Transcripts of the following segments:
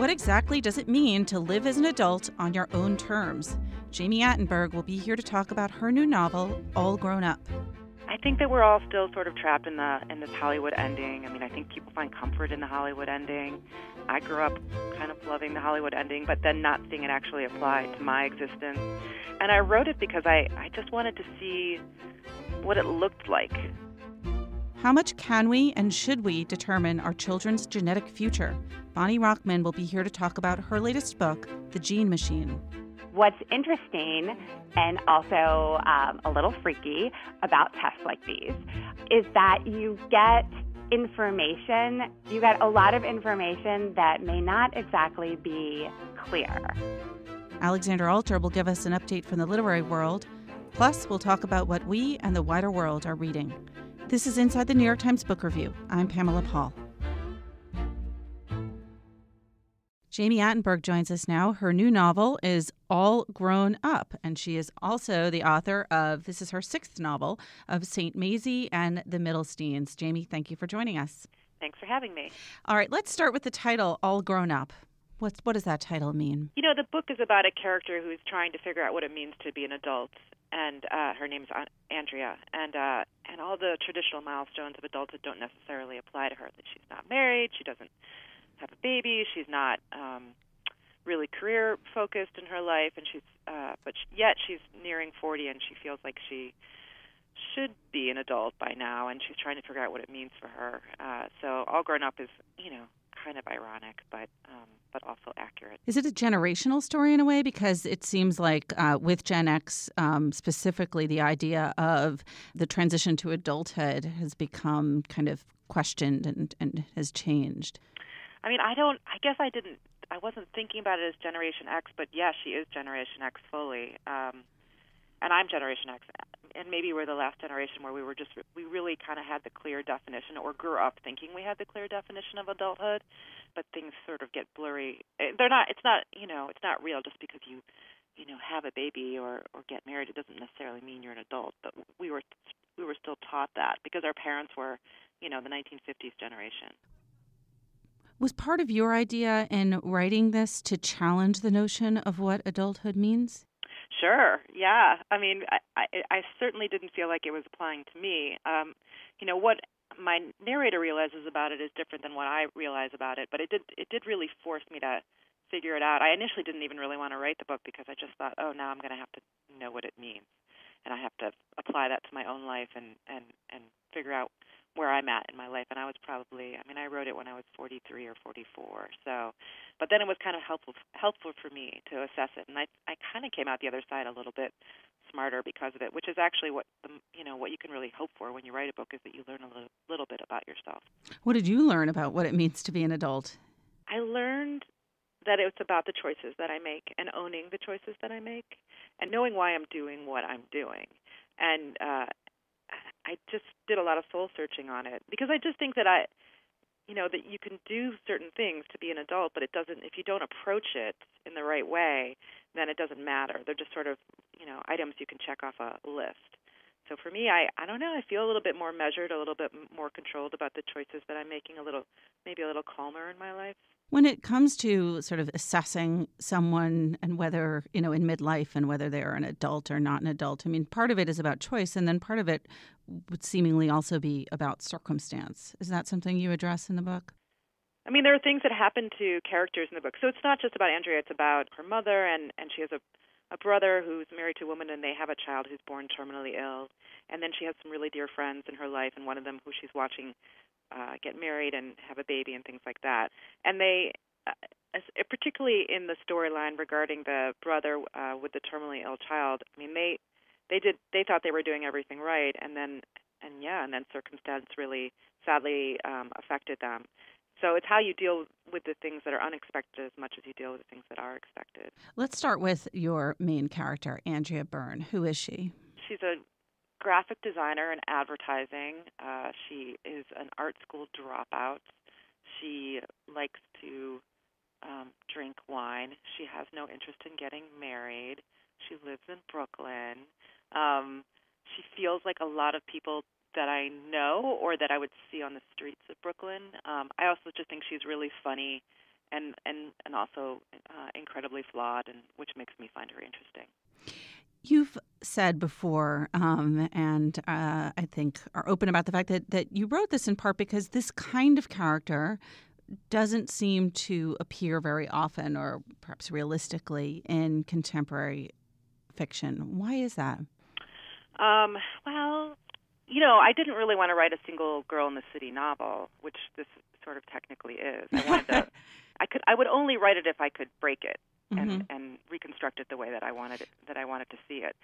What exactly does it mean to live as an adult on your own terms? Jami Attenberg will be here to talk about her new novel, All Grown Up. I think that we're all still sort of trapped in this Hollywood ending. I mean, I think people find comfort in the Hollywood ending. I grew up kind of loving the Hollywood ending, but then not seeing it actually apply to my existence. And I wrote it because I just wanted to see what it looked like. How much can we and should we determine our children's genetic future? Bonnie Rochman will be here to talk about her latest book, The Gene Machine. What's interesting and also a little freaky about tests like these is that you get a lot of information that may not exactly be clear. Alexander Alter will give us an update from the literary world. Plus, we'll talk about what we and the wider world are reading. This is Inside the New York Times Book Review. I'm Pamela Paul. Jami Attenberg joins us now. Her new novel is All Grown Up, and she is also the author of, this is her sixth novel, of St. Maisie and the Middlesteins. Jami, thank you for joining us. Thanks for having me. All right, let's start with the title, All Grown Up. What does that title mean? You know, the book is about a character who's trying to figure out what it means to be an adult, and her name's Andrea, and all the traditional milestones of adulthood don't necessarily apply to her. That she's not married, she doesn't have a baby, she's not really career focused in her life, and yet she's nearing 40 and she feels like she should be an adult by now, and she's trying to figure out what it means for her. So All Grown Up is, kind of ironic, but also accurate. Is it a generational story in a way? Because it seems like with Gen X specifically, the idea of the transition to adulthood has become kind of questioned and has changed. I mean, I wasn't thinking about it as Generation X, but yes, she is Generation X fully. And I'm Generation X. And maybe we're the last generation where we really kind of had the clear definition, or grew up thinking we had the clear definition of adulthood, but things sort of get blurry. It's not real just because you have a baby or get married. It doesn't necessarily mean you're an adult, but we were still taught that because our parents were, the 1950s generation. Was part of your idea in writing this to challenge the notion of what adulthood means? Sure, yeah. I mean, I certainly didn't feel like it was applying to me. What my narrator realizes about it is different than what I realize about it, but it did really force me to figure it out. I initially didn't even really want to write the book because I just thought, oh, now I'm going to have to know what it means, and I have to apply that to my own life and figure out where I'm at in my life. And I wrote it when I was 43 or 44. So, but then it was kind of helpful for me to assess it, and I kind of came out the other side a little bit smarter because of it, which is actually what you can really hope for when you write a book, is that you learn a little bit about yourself. What did you learn about what it means to be an adult? I learned that it's about the choices that I make and owning the choices that I make and knowing why I'm doing what I'm doing. And I just did a lot of soul searching on it because I just think that that you can do certain things to be an adult, but it doesn't. If you don't approach it in the right way, then it doesn't matter. They're just sort of items you can check off a list. So for me, I don't know. I feel a little bit more measured, a little bit more controlled about the choices that I'm making. Maybe a little calmer in my life. When it comes to sort of assessing someone and whether, in midlife and whether they're an adult or not an adult, I mean, part of it is about choice, and then part of it would seemingly also be about circumstance. Is that something you address in the book? I mean, there are things that happen to characters in the book. So it's not just about Andrea. It's about her mother, and she has a brother who's married to a woman, and they have a child who's born terminally ill. And then she has some really dear friends in her life, and one of them who she's watching get married and have a baby and things like that. And they, particularly in the storyline regarding the brother with the terminally ill child, I mean, they thought they were doing everything right, and then circumstance really sadly affected them. So it's how you deal with the things that are unexpected as much as you deal with the things that are expected. Let's start with your main character, Andrea Byrne. Who is she? She's a graphic designer in advertising. She is an art school dropout. She likes to drink wine. She has no interest in getting married. She lives in Brooklyn. She feels like a lot of people that I know or that I would see on the streets of Brooklyn. I also just think she's really funny and also incredibly flawed, and which makes me find her interesting. You've said before, and I think are open about the fact that you wrote this in part because this kind of character doesn't seem to appear very often, or perhaps realistically, in contemporary fiction. Why is that? Well, I didn't really want to write a single girl in the city novel, which this sort of technically is. I would only write it if I could break it and reconstruct it the way that I wanted to see it.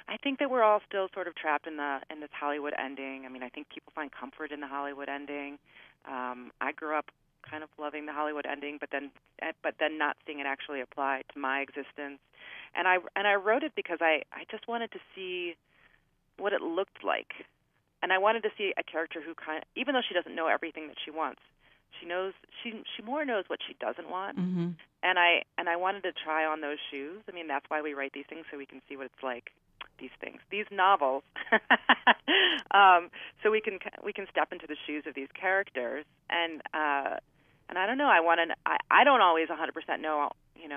I think that we're all still sort of trapped in this Hollywood ending. I mean, I think people find comfort in the Hollywood ending. I grew up kind of loving the Hollywood ending, but then not seeing it actually apply to my existence. And I wrote it because I just wanted to see what it looked like. And I wanted to see a character who even though she doesn't know everything that she wants, she more knows what she doesn't want. Mm-hmm. And I wanted to try on those shoes. I mean, that's why we write these things, so we can see what it's like, these novels. So we can step into the shoes of these characters. And I don't know, I don't always 100% know,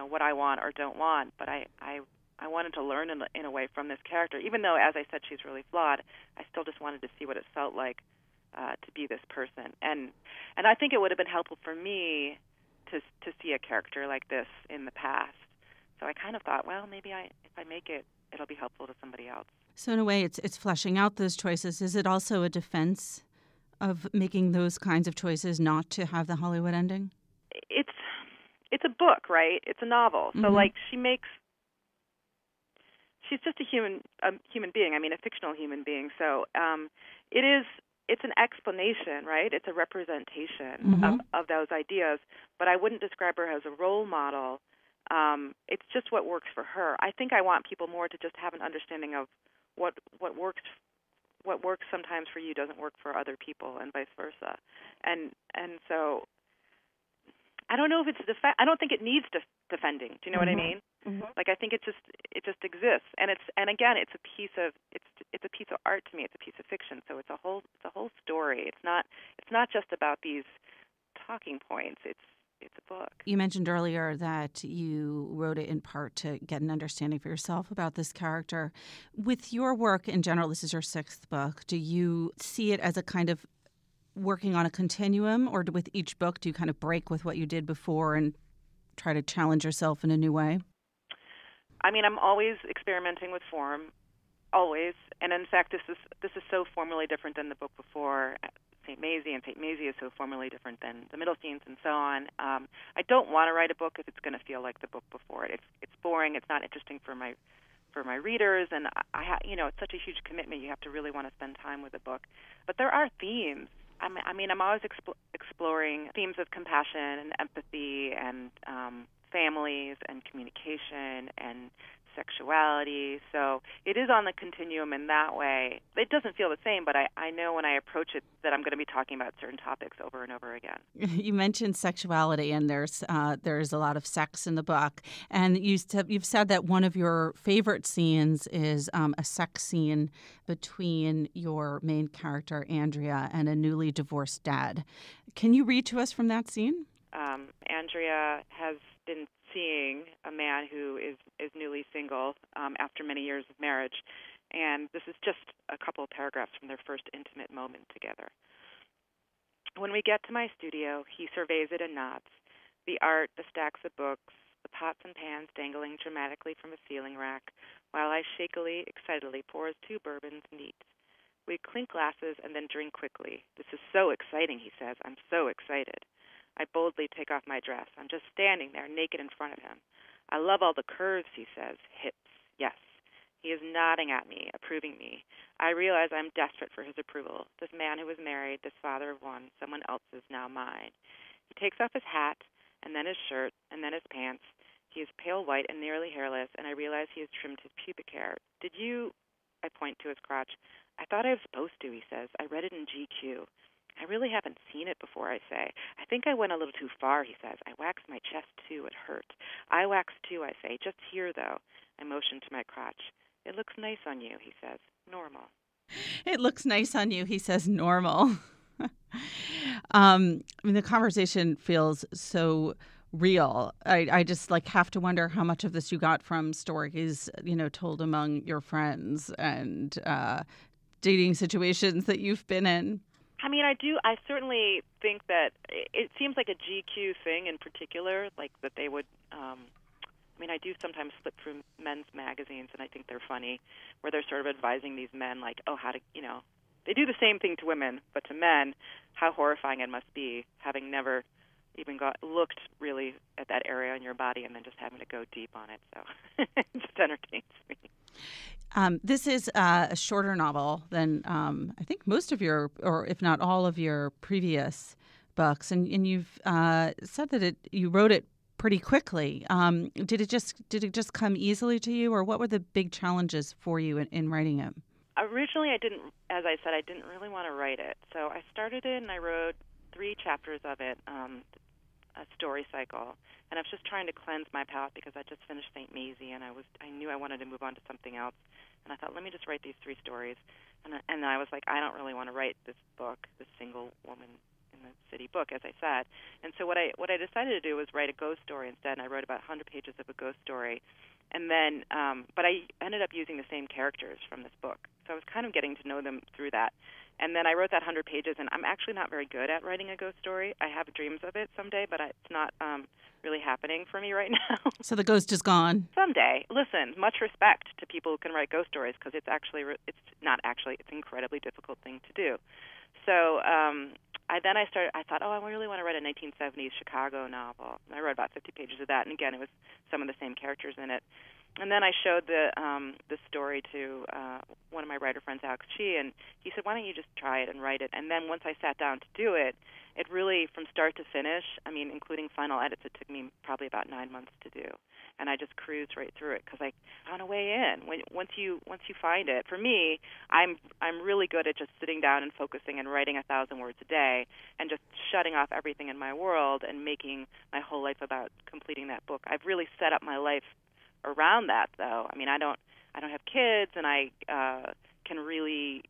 what I want or don't want, but I wanted to learn in a way from this character. Even though, as I said, she's really flawed, I still just wanted to see what it felt like to be this person. And I think it would have been helpful for me to see a character like this in the past. So I kind of thought, well, maybe if I make it, it'll be helpful to somebody else. So in a way, it's fleshing out those choices. Is it also a defense of making those kinds of choices not to have the Hollywood ending? It's a book, right? It's a novel. So she's just a human being. I mean, a fictional human being. So it's an explanation, right? It's a representation of those ideas. But I wouldn't describe her as a role model. It's just what works for her. I think I want people more to just have an understanding of what works. What works sometimes for you doesn't work for other people, and vice versa. And so I don't know if it's I don't think it needs defending. Do you know what I mean? Mm-hmm. Like, I think it just exists, and again it's a piece of art to me. It's a piece of fiction, so it's a whole story. It's not just about these talking points. It's a book. You mentioned earlier that you wrote it in part to get an understanding for yourself about this character. With your work in general, this is your 6th book. Do you see it as a kind of working on a continuum, or with each book do you kind of break with what you did before and try to challenge yourself in a new way? I mean, I'm always experimenting with form, always. And in fact, this is so formally different than the book before, St. Maisie, and St. Maisie is so formally different than the Middle Scenes and so on. I don't want to write a book if it's going to feel like the book before it. It's boring. It's not interesting for my readers, and it's such a huge commitment. You have to really want to spend time with the book. But there are themes. I mean, I'm always exploring themes of compassion and empathy and families and communication and sexuality. So it is on the continuum in that way. It doesn't feel the same, but I know when I approach it that I'm going to be talking about certain topics over and over again. You mentioned sexuality, and there's a lot of sex in the book. And you've said that one of your favorite scenes is a sex scene between your main character, Andrea, and a newly divorced dad. Can you read to us from that scene? Andrea has been seeing a man who is newly single after many years of marriage. And this is just a couple of paragraphs from their first intimate moment together. When we get to my studio, he surveys it and nods. The art, the stacks of books, the pots and pans dangling dramatically from a ceiling rack, while I shakily, excitedly pour us 2 bourbons neat. We clink glasses and then drink quickly. This is so exciting, he says. I'm so excited. I boldly take off my dress. I'm just standing there, naked in front of him. I love all the curves, he says. Hips, yes. He is nodding at me, approving me. I realize I'm desperate for his approval. This man who was married, this father of one, someone else is now mine. He takes off his hat, and then his shirt, and then his pants. He is pale white and nearly hairless, and I realize he has trimmed his pubic hair. Did you? I point to his crotch. I thought I was supposed to, he says. I read it in GQ. I really haven't seen it before, I say. I think I went a little too far, he says. I waxed my chest, too. It hurt. I waxed, too, I say. Just here, though. I motion to my crotch. It looks nice on you, he says. Normal. It looks nice on you, he says. Normal. I mean, the conversation feels so real. I just like have to wonder how much of this you got from stories, told among your friends and dating situations that you've been in. I mean, I certainly think that it seems like a GQ thing in particular, like that they would, I do sometimes flip through men's magazines, and I think they're funny, where they're sort of advising these men, like, how to, they do the same thing to women, but to men, how horrifying it must be, having never even looked really at that area in your body and then just having to go deep on it. So it just entertains me. This is a shorter novel than I think most of your, or if not all of your previous books, and you've said that you wrote it pretty quickly. Did it just come easily to you, or what were the big challenges for you in writing it? Originally, I didn't really want to write it. So I started it and I wrote 3 chapters of it, a story cycle. And I was just trying to cleanse my palate because I just finished St. Maisie, and I knew I wanted to move on to something else. And I thought, let me just write these 3 stories. And I was like, I don't really want to write this book, this single woman in the city book, as I said. And so what I decided to do was write a ghost story instead. And I wrote about 100 pages of a ghost story. And then, but I ended up using the same characters from this book. So I was kind of getting to know them through that. And then I wrote that 100 pages, and I'm actually not very good at writing a ghost story. I have dreams of it someday, but it's not really happening for me right now. So the ghost is gone. Someday. Listen, much respect to people who can write ghost stories, because it's an incredibly difficult thing to do. So I thought, I really want to write a 1970s Chicago novel. And I wrote about 50 pages of that, and again, it was some of the same characters in it. And then I showed the story to one of my writer friends, Alex Chi, and he said, why don't you just try it and write it? And then once I sat down to do it, it really, from start to finish, including final edits, it took me probably about 9 months to do. And I just cruised right through it because I found a way in. Once you find it, for me, I'm really good at just sitting down and focusing and writing 1,000 words a day and just shutting off everything in my world and making my whole life about completing that book. I've really set up my life around that, though. I don't have kids, and I can really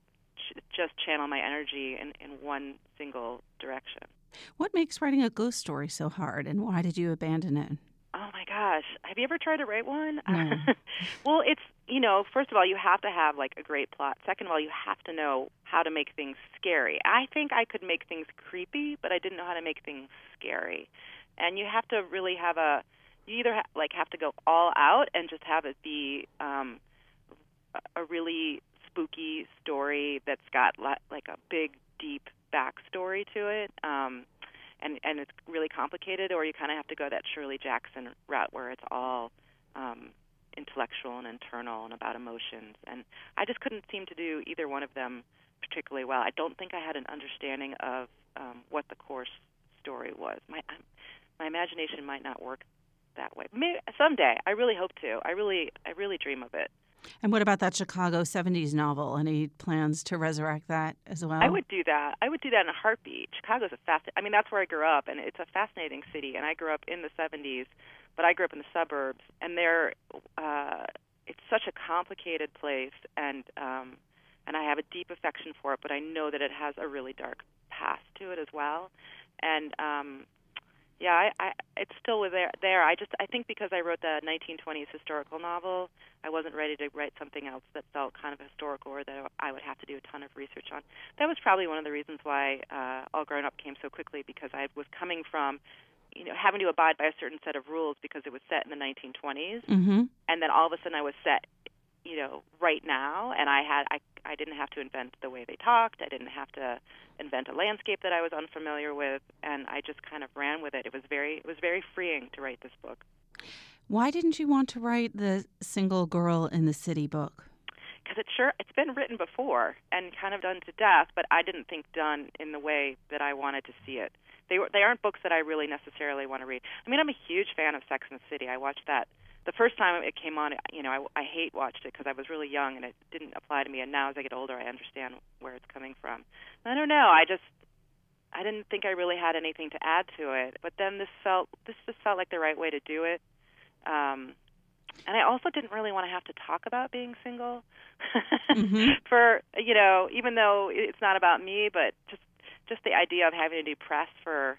just channel my energy in one single direction. What makes writing a ghost story so hard, and why did you abandon it? Oh my gosh, have you ever tried to write one? No. Well, it's, first of all, you have to have like a great plot. Second of all, you have to know how to make things scary. I think I could make things creepy, but I didn't know how to make things scary. And you have to really have you either have to go all out and just have it be a really spooky story that's got like a big, deep backstory to it, and it's really complicated, or you kind of have to go that Shirley Jackson route where it's all intellectual and internal and about emotions. And I just couldn't seem to do either one of them particularly well. I don't think I had an understanding of what the core story was. My imagination might not work that way. Maybe someday. I really hope to. I really dream of it. And what about that Chicago 70s novel? Any plans to resurrect that as well? I would do that. I would do that in a heartbeat. Chicago's that's where I grew up, and it's a fascinating city. And I grew up in the 70s, but I grew up in the suburbs, and it's such a complicated place, and I have a deep affection for it, but I know that it has a really dark past to it as well. And it's still there. I think because I wrote the 1920s historical novel, I wasn't ready to write something else that felt kind of historical or that I would have to do a ton of research on. That was probably one of the reasons why All Grown Up came so quickly, because I was coming from, having to abide by a certain set of rules because it was set in the 1920s, mm-hmm. and then all of a sudden I was set, right now, and I didn't have to invent the way they talked. I didn't have to invent a landscape that I was unfamiliar with, and I just kind of ran with it. It was very freeing to write this book. Why didn't you want to write the single girl in the city book? Because it's been written before and kind of done to death, but I didn't think done in the way that I wanted to see it. They aren't books that I really necessarily want to read. I'm a huge fan of Sex and the City. I watched that the first time it came on. I hate watched it because I was really young and it didn't apply to me. And now as I get older, I understand where it's coming from. I don't know. I didn't think I really had anything to add to it. But then this just felt like the right way to do it. And I also didn't really want to have to talk about being single mm-hmm. for, even though it's not about me, but just the idea of having to do press for,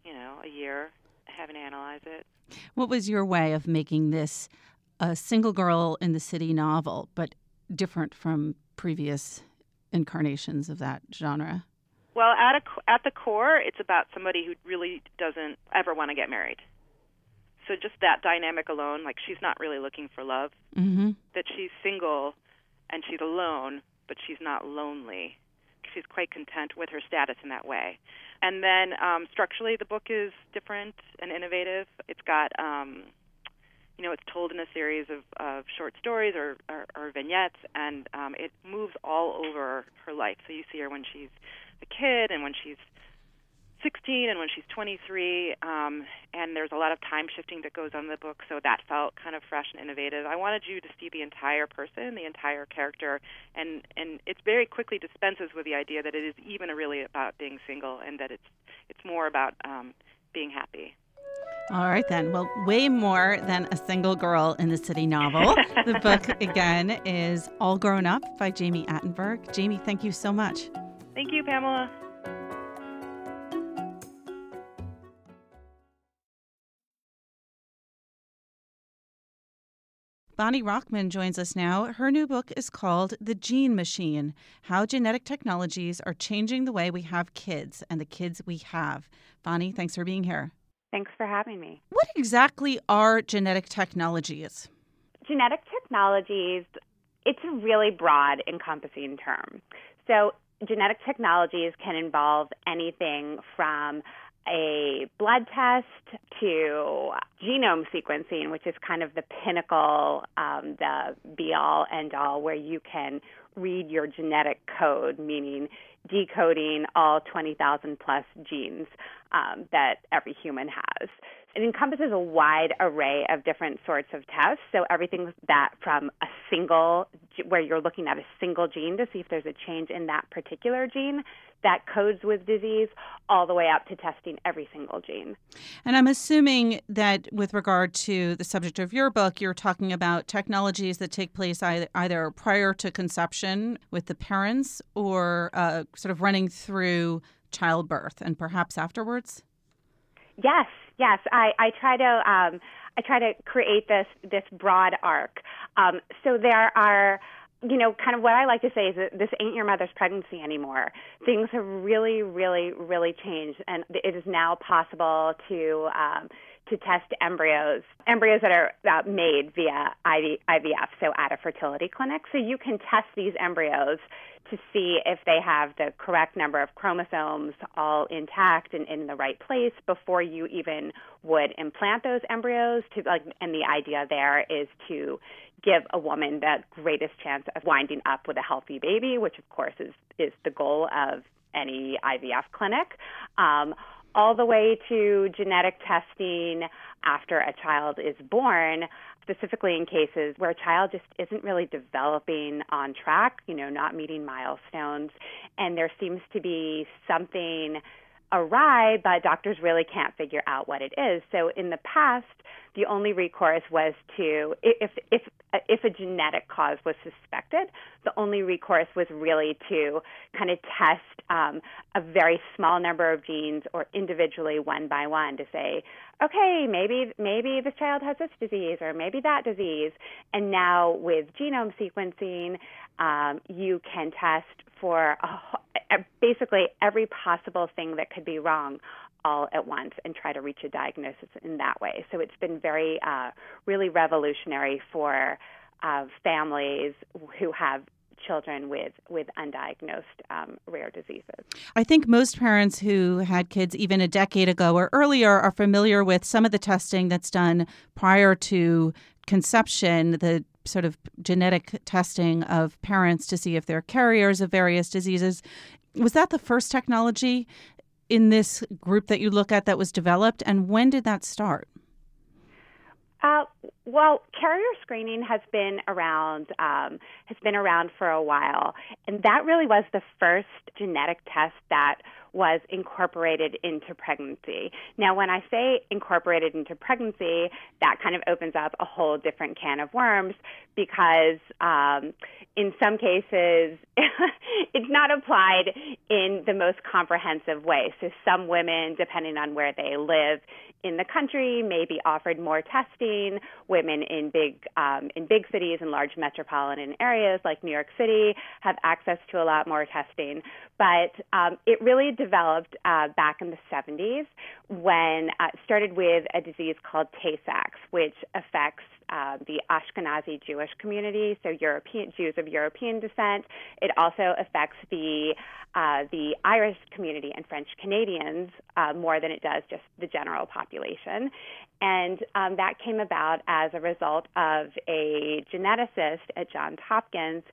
a year. having to analyze it. What was your way of making this a single girl in the city novel, but different from previous incarnations of that genre? Well, at the core, it's about somebody who really doesn't ever want to get married. So just that dynamic alone, like she's not really looking for love, that she's single and she's alone, but she's not lonely. She's quite content with her status in that way. And then structurally, the book is different and innovative. It's got, it's told in a series of short stories or vignettes, and it moves all over her life. So you see her when she's a kid and when she's 16 and when she's 23, and there's a lot of time shifting that goes on in the book, so that felt kind of fresh and innovative. I wanted you to see the entire person, the entire character, and it very quickly dispenses with the idea that it is even really about being single and that it's more about being happy. All right, then. Well, way more than a single girl in the city novel. The book, again, is All Grown Up by Jami Attenberg. Jami, thank you so much. Thank you, Pamela. Bonnie Rochman joins us now. Her new book is called The Gene Machine: How Genetic Technologies Are Changing the Way We Have Kids and the Kids We Have. Bonnie, thanks for being here. Thanks for having me. What exactly are genetic technologies? Genetic technologies, it's a really broad, encompassing term. So genetic technologies can involve anything from a blood test to genome sequencing, which is kind of the pinnacle, the be-all, end-all, where you can read your genetic code, meaning decoding all 20,000 plus genes that every human has. It encompasses a wide array of different sorts of tests. So everything that from a single, where you're looking at a single gene to see if there's a change in that particular gene that codes with disease, all the way up to testing every single gene. And I'm assuming that with regard to the subject of your book, you're talking about technologies that take place either prior to conception with the parents or sort of running through childbirth and perhaps afterwards? Yes. I try to create this broad arc. So there are, kind of what I like to say is that this ain't your mother's pregnancy anymore. Things have really, really, really changed, and it is now possible to test embryos that are made via IVF, so at a fertility clinic. So you can test these embryos to see if they have the correct number of chromosomes all intact and in the right place before you even would implant those embryos. And the idea there is to give a woman the greatest chance of winding up with a healthy baby, which of course is the goal of any IVF clinic. All the way to genetic testing after a child is born, specifically in cases where a child just isn't really developing on track, not meeting milestones, and there seems to be something awry, but doctors really can't figure out what it is. So in the past, the only recourse was to, if a genetic cause was suspected, the only recourse was really to kind of test a very small number of genes or individually one by one to say, okay, maybe this child has this disease or maybe that disease. And now with genome sequencing, you can test for basically every possible thing that could be wrong all at once and try to reach a diagnosis in that way. So it's been very, really revolutionary for families who have children with undiagnosed rare diseases. I think most parents who had kids even a decade ago or earlier are familiar with some of the testing that's done prior to conception, the sort of genetic testing of parents to see if they're carriers of various diseases. Was that the first technology in this group that you look at that was developed, and when did that start? Well, carrier screening has been around for a while, and that really was the first genetic test that was incorporated into pregnancy. Now, when I say incorporated into pregnancy, that kind of opens up a whole different can of worms because in some cases it's not applied in the most comprehensive way. So some women, depending on where they live in the country, may be offered more testing. Women in big cities and large metropolitan areas like New York City have access to a lot more testing. But it really developed back in the 70s when it started with a disease called Tay-Sachs, which affects the Ashkenazi Jewish community, so Jews of European descent. It also affects the Irish community and French Canadians more than it does just the general population. And that came about as a result of a geneticist at Johns Hopkins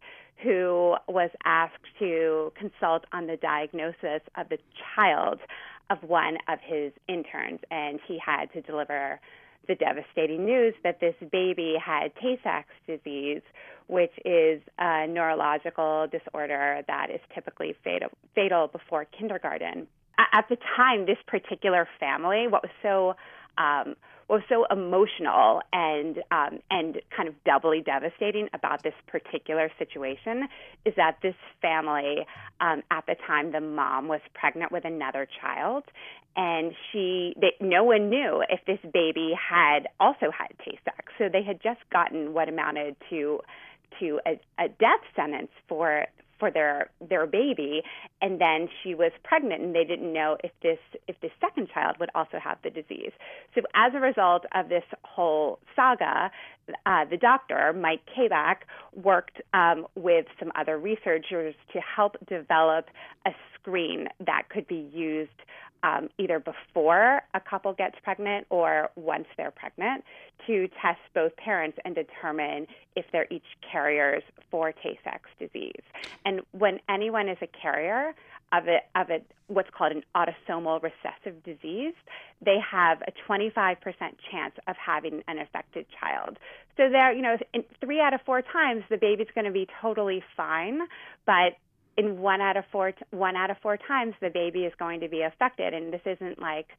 who was asked to consult on the diagnosis of the child of one of his interns, and he had to deliver the devastating news that this baby had Tay-Sachs disease, which is a neurological disorder that is typically fatal before kindergarten. At the time, this particular family, what was so emotional and kind of doubly devastating about this particular situation is that this family, at the time, the mom was pregnant with another child, and no one knew if this baby had also had Tay-Sachs. So they had just gotten what amounted to a death sentence for their baby, and then she was pregnant, and they didn't know if this second child would also have the disease. So as a result of this whole saga, the doctor, Mike Kabak, worked with some other researchers to help develop a screen that could be used either before a couple gets pregnant or once they're pregnant to test both parents and determine if they're each carriers for Tay-Sachs disease. And when anyone is a carrier of what's called an autosomal recessive disease, they have a 25% chance of having an affected child. So in 3 out of 4 times, the baby's going to be totally fine, but in 1 out of 4 times, the baby is going to be affected. And this isn't like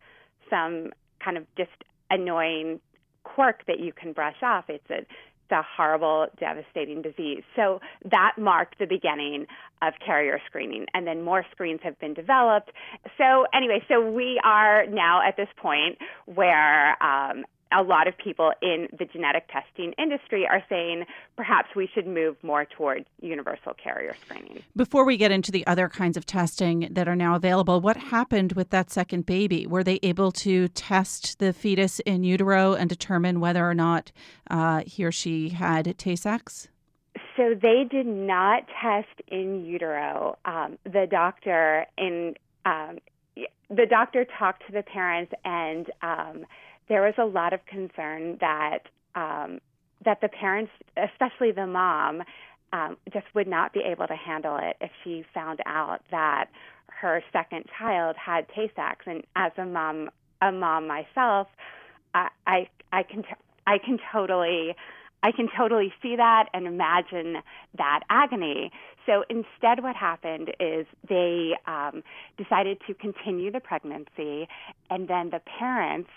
some kind of just annoying quirk that you can brush off. It's a horrible, devastating disease. So that marked the beginning of carrier screening, and then more screens have been developed. So anyway, so we are now at this point where a lot of people in the genetic testing industry are saying perhaps we should move more towards universal carrier screening. Before we get into the other kinds of testing that are now available, what happened with that second baby? Were they able to test the fetus in utero and determine whether or not he or she had Tay-Sachs? So they did not test in utero. The doctor talked to the parents, and there was a lot of concern that the parents, especially the mom, just would not be able to handle it if she found out that her second child had Tay-Sachs. And as a mom myself, I can totally see that and imagine that agony. So instead what happened is they decided to continue the pregnancy, and then the parents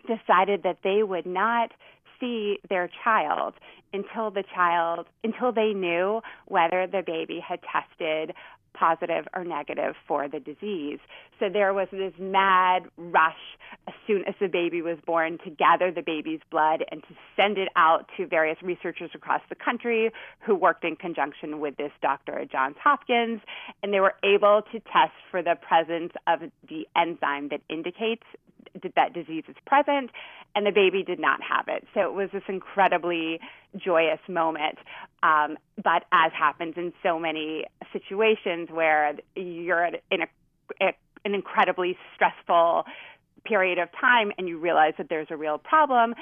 decided that they would not see their child until they knew whether the baby had tested positive or negative for the disease. So there was this mad rush as soon as the baby was born to gather the baby's blood and to send it out to various researchers across the country who worked in conjunction with this doctor at Johns Hopkins, and they were able to test for the presence of the enzyme that indicates that disease is present, and the baby did not have it. So it was this incredibly joyous moment. But as happens in so many situations where you're in an incredibly stressful period of time and you realize that there's a real problem,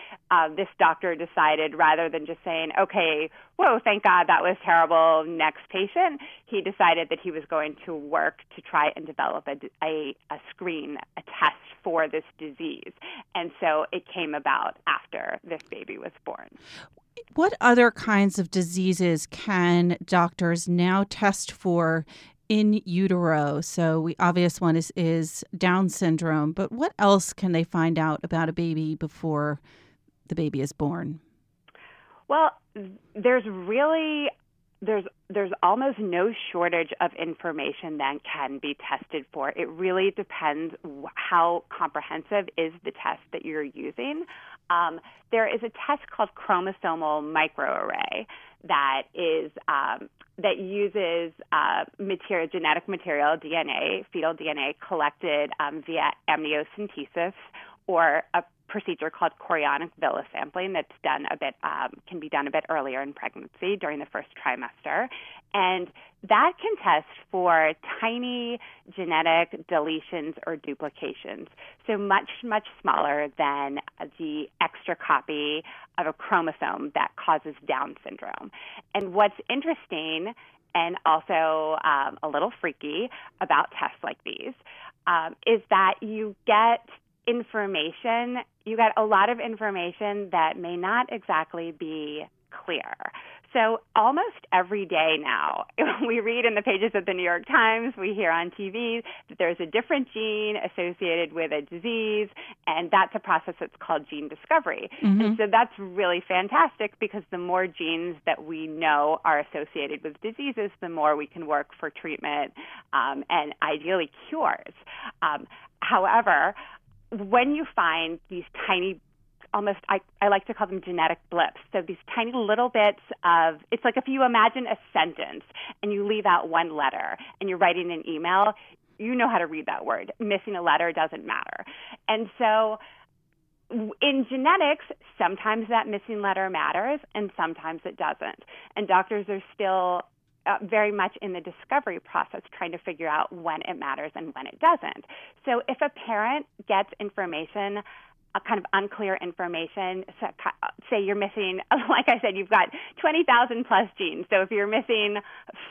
this doctor decided, rather than just saying, okay, whoa, thank God, that was terrible, next patient, he decided that he was going to work to try and develop a screen, a test for this disease. And so it came about after this baby was born. What other kinds of diseases can doctors now test for in utero? So the obvious one is Down syndrome, but what else can they find out about a baby before the baby is born? Well, there's almost no shortage of information that can be tested for. It really depends how comprehensive is the test that you're using. There is a test called chromosomal microarray that uses genetic material, DNA, fetal DNA, collected via amniocentesis, or a procedure called chorionic villus sampling that's can be done a bit earlier in pregnancy during the first trimester. And that can test for tiny genetic deletions or duplications, so much, much smaller than the extra copy of a chromosome that causes Down syndrome. And what's interesting and also a little freaky about tests like these is that you get a lot of information that may not exactly be clear. So almost every day now, we read in the pages of the New York Times, we hear on TV that there's a different gene associated with a disease, and that's a process that's called gene discovery. Mm-hmm. And so that's really fantastic because the more genes that we know are associated with diseases, the more we can work for treatment and ideally cures. However, when you find these tiny, almost, I like to call them genetic blips. So these tiny little bits of, it's like if you imagine a sentence and you leave out one letter and you're writing an email, you know how to read that word. Missing a letter doesn't matter. And so in genetics, sometimes that missing letter matters and sometimes it doesn't. And doctors are still very much in the discovery process, trying to figure out when it matters and when it doesn't. So if a parent gets information, a kind of unclear information, so say you're missing, like I said, you've got 20,000 plus genes. So if you're missing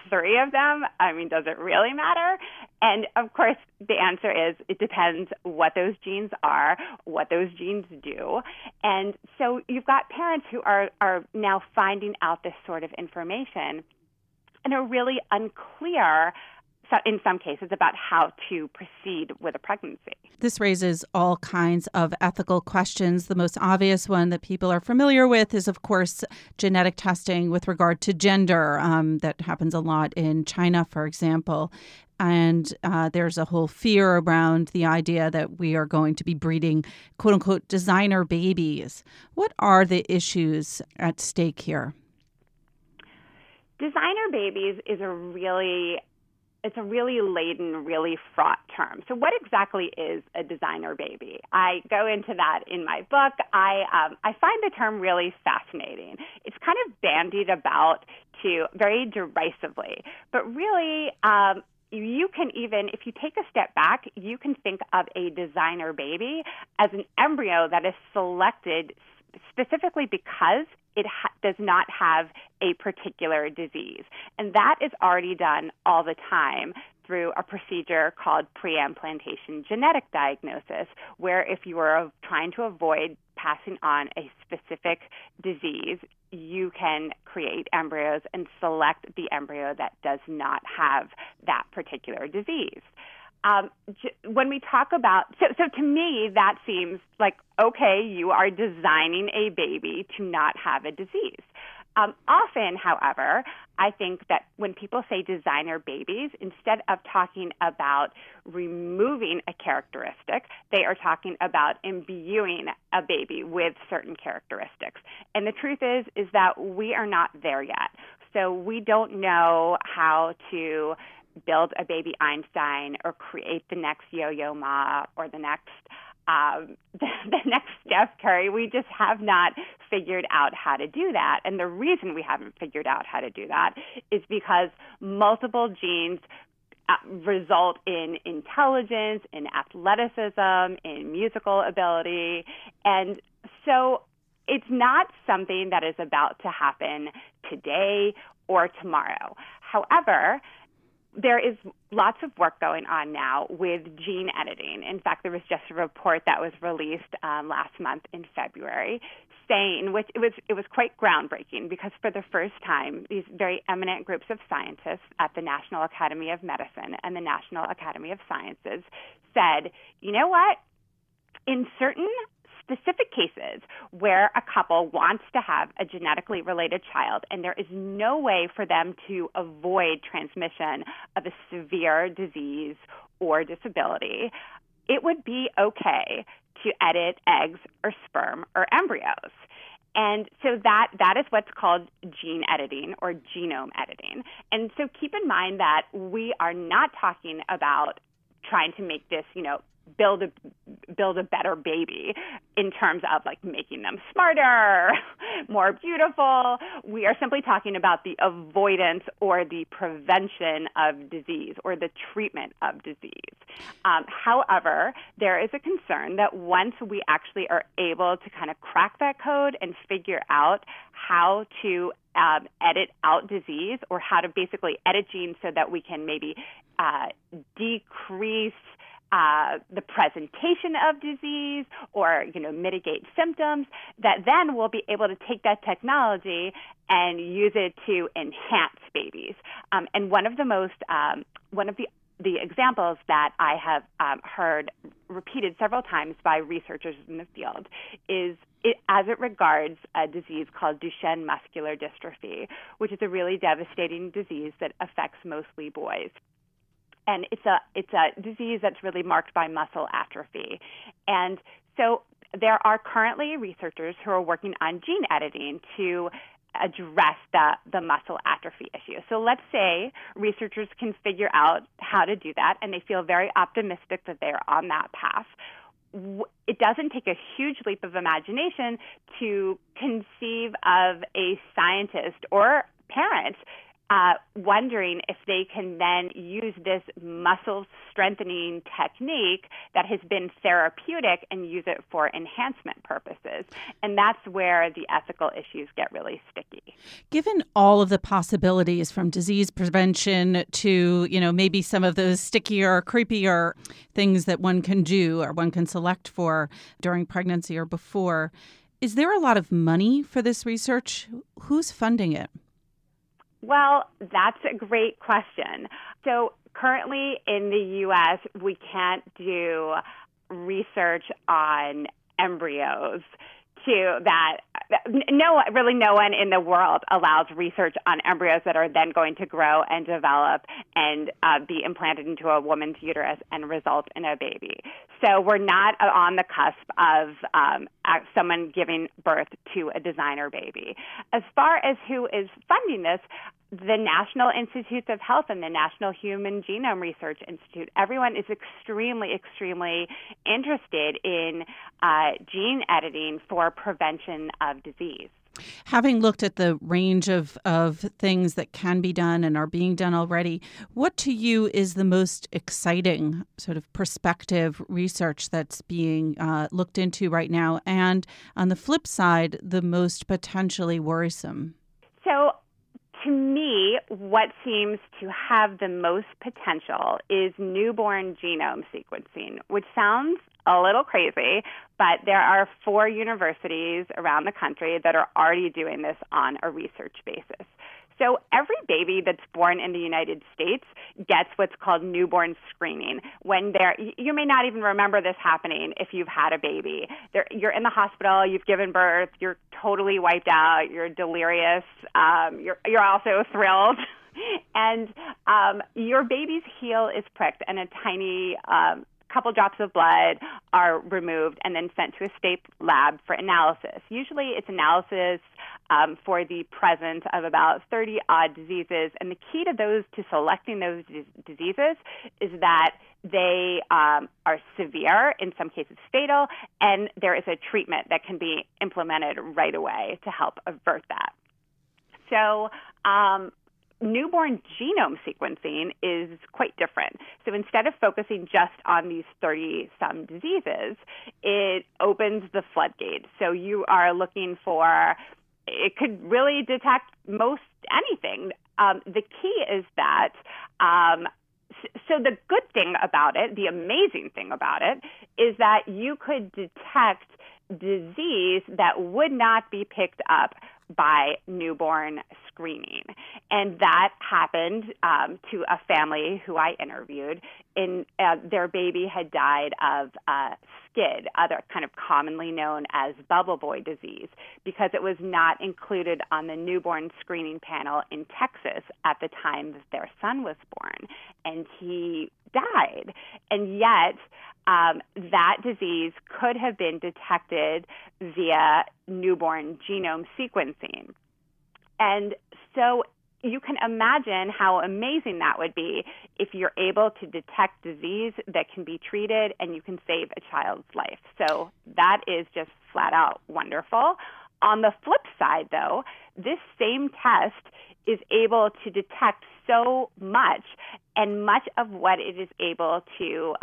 3 of them, does it really matter? And of course, the answer is it depends what those genes are, what those genes do. And so you've got parents who are now finding out this sort of information and are really unclear, in some cases, about how to proceed with a pregnancy. This raises all kinds of ethical questions. The most obvious one that people are familiar with is, of course, genetic testing with regard to gender. That happens a lot in China, for example. And there's a whole fear around the idea that we are going to be breeding, quote unquote, designer babies. What are the issues at stake here? Designer babies is a really laden, really fraught term. So what exactly is a designer baby? I go into that in my book. I find the term really fascinating. It's kind of bandied about very derisively, but really you can even, if you take a step back, you can think of a designer baby as an embryo that is selected specifically because it does not have a particular disease. And that is already done all the time through a procedure called preimplantation genetic diagnosis, where if you are trying to avoid passing on a specific disease, you can create embryos and select the embryo that does not have that particular disease. When we talk about, so to me, that seems like, okay, you are designing a baby to not have a disease. Often, however, I think that when people say designer babies, instead of talking about removing a characteristic, they are talking about imbuing a baby with certain characteristics. And the truth is that we are not there yet. So we don't know how to build a baby Einstein or create the next Yo-Yo Ma or the next Steph Curry. We just have not figured out how to do that. And the reason we haven't figured out how to do that is because multiple genes result in intelligence, in athleticism, in musical ability. And so it's not something that is about to happen today or tomorrow. However, there is lots of work going on now with gene editing. In fact, there was just a report that was released last month in February saying, which it was quite groundbreaking, because for the first time, these very eminent groups of scientists at the National Academy of Medicine and the National Academy of Sciences said, you know what? In certain specific cases where a couple wants to have a genetically related child and there is no way for them to avoid transmission of a severe disease or disability, it would be okay to edit eggs or sperm or embryos. And so that is what's called gene editing or genome editing. And so keep in mind that we are not talking about trying to make this, build a better baby in terms of like making them smarter, more beautiful. We are simply talking about the avoidance or the prevention of disease or the treatment of disease. However, there is a concern that once we actually are able to kind of crack that code and figure out how to edit out disease, or how to basically edit genes so that we can maybe decrease the presentation of disease or, mitigate symptoms, that then we'll be able to take that technology and use it to enhance babies. And one of the examples that I have heard repeated several times by researchers in the field is as it regards a disease called Duchenne muscular dystrophy, which is a really devastating disease that affects mostly boys. And it's a disease that's really marked by muscle atrophy. And so there are currently researchers who are working on gene editing to address the muscle atrophy issue. So let's say researchers can figure out how to do that, and they feel very optimistic that they're on that path. It doesn't take a huge leap of imagination to conceive of a scientist or parent wondering if they can then use this muscle strengthening technique that has been therapeutic and use it for enhancement purposes. And that's where the ethical issues get really sticky. Given all of the possibilities from disease prevention to, maybe some of those stickier, creepier things that one can do or one can select for during pregnancy or before, is there a lot of money for this research? Who's funding it? Well, that's a great question. So currently in the U.S., we can't do research on embryos no one in the world allows research on embryos that are then going to grow and develop and be implanted into a woman's uterus and result in a baby. So we're not on the cusp of someone giving birth to a designer baby. As far as who is funding this, the National Institutes of Health and the National Human Genome Research Institute, everyone is extremely, extremely interested in gene editing for prevention of disease. Having looked at the range of things that can be done and are being done already, what to you is the most exciting sort of prospective research that's being looked into right now? And on the flip side, the most potentially worrisome? So to me, what seems to have the most potential is newborn genome sequencing, which sounds a little crazy, but there are 4 universities around the country that are already doing this on a research basis. So every baby that's born in the United States gets what's called newborn screening. You may not even remember this happening if you've had a baby. You're in the hospital, you've given birth, you're totally wiped out, you're delirious, you're also thrilled. And your baby's heel is pricked and a tiny couple drops of blood are removed and then sent to a state lab for analysis. Usually it's analysis for the presence of about 30-odd diseases. And the key to selecting those diseases is that they are severe, in some cases fatal, and there is a treatment that can be implemented right away to help avert that. So newborn genome sequencing is quite different. So instead of focusing just on these 30-some diseases, it opens the floodgates. So you are looking for, it could really detect most anything. The key is that, so the good thing about it, the amazing thing about it, is that you could detect disease that would not be picked up by newborn screening. And that happened to a family who I interviewed. Their baby had died of SCID, other kind of commonly known as bubble boy disease, because it was not included on the newborn screening panel in Texas at the time that their son was born. And he died. And yet, that disease could have been detected via newborn genome sequencing. And so you can imagine how amazing that would be if you're able to detect disease that can be treated and you can save a child's life. So that is just flat out wonderful. On the flip side, though, this same test is able to detect so much, and much of what it is able to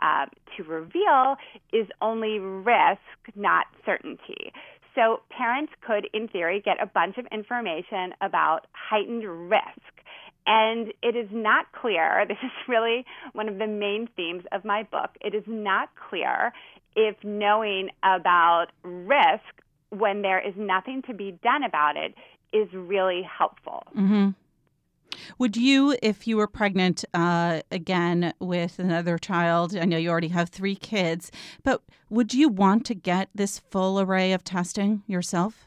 reveal is only risk, not certainty. So parents could, in theory, get a bunch of information about heightened risk. And it is not clear, this is really one of the main themes of my book, it is not clear if knowing about risk when there is nothing to be done about it is really helpful. Mm-hmm. Would you, if you were pregnant again with another child, I know you already have 3 kids, but would you want to get this full array of testing yourself?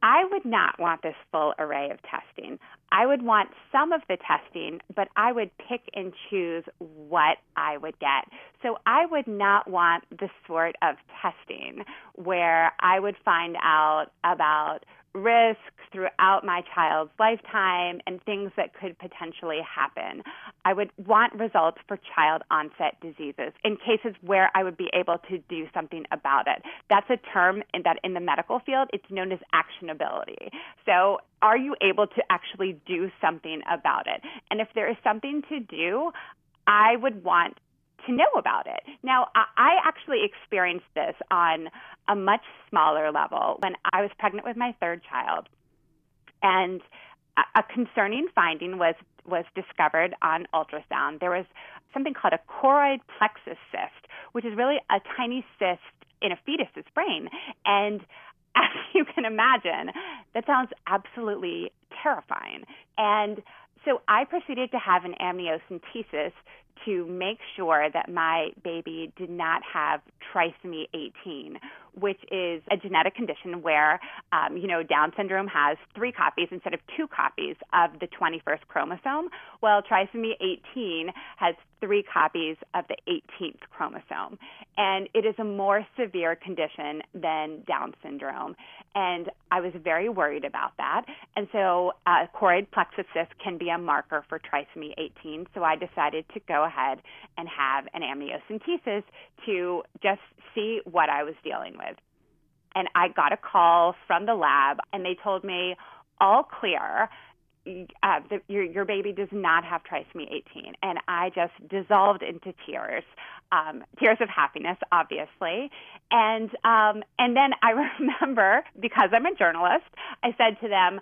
I would not want this full array of testing. I would want some of the testing, but I would pick and choose what I would get. So I would not want the sort of testing where I would find out about risks throughout my child's lifetime and things that could potentially happen. I would want results for child-onset diseases in cases where I would be able to do something about it. That's a term that in the medical field, it's known as actionability. So are you able to actually do something about it? And if there is something to do, I would want to know about it. Now, I actually experienced this on a much smaller level when I was pregnant with my 3rd child. And a concerning finding was discovered on ultrasound. There was something called a choroid plexus cyst, which is really a tiny cyst in a fetus's brain. And as you can imagine, that sounds absolutely terrifying. And so I proceeded to have an amniocentesis to make sure that my baby did not have trisomy 18, which is a genetic condition where, Down syndrome has 3 copies instead of 2 copies of the 21st chromosome. Well, trisomy 18 has 3 copies of the 18th chromosome. And it is a more severe condition than Down syndrome. And I was very worried about that. And so choroid plexus cyst can be a marker for trisomy 18. So I decided to go ahead and have an amniocentesis to just see what I was dealing with. And I got a call from the lab, and they told me, all clear, your baby does not have trisomy 18. And I just dissolved into tears, tears of happiness, obviously. And then I remember, because I'm a journalist, I said to them,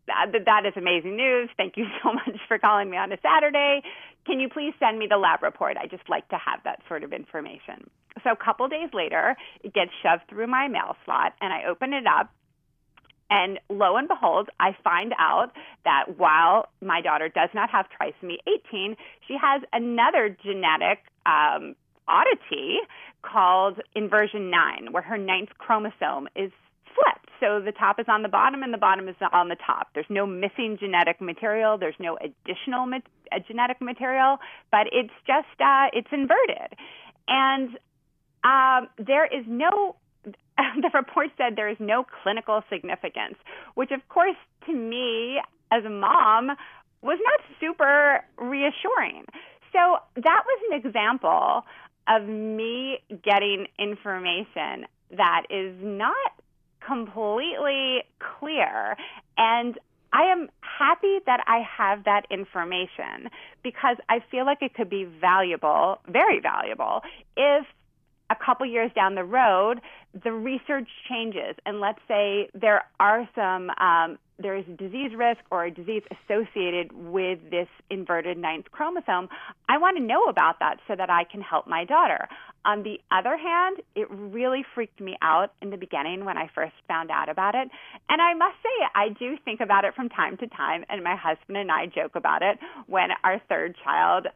that is amazing news. Thank you so much for calling me on a Saturday. Can you please send me the lab report? I just like to have that sort of information. So a couple days later, it gets shoved through my mail slot, and I open it up. And lo and behold, I find out that while my daughter does not have trisomy 18, she has another genetic oddity called inversion 9, where her 9th chromosome is flipped. So the top is on the bottom and the bottom is on the top. There's no missing genetic material. There's no additional genetic material, but it's just, it's inverted. And there is no, the report said there is no clinical significance, which of course to me as a mom was not super reassuring. So that was an example of me getting information that is not completely clear. And I am happy that I have that information because I feel like it could be valuable, very valuable, if a couple years down the road, the research changes. And let's say there are there is disease risk or a disease associated with this inverted ninth chromosome. I want to know about that so that I can help my daughter. On the other hand, it really freaked me out in the beginning when I first found out about it. And I must say, I do think about it from time to time, and my husband and I joke about it when our third child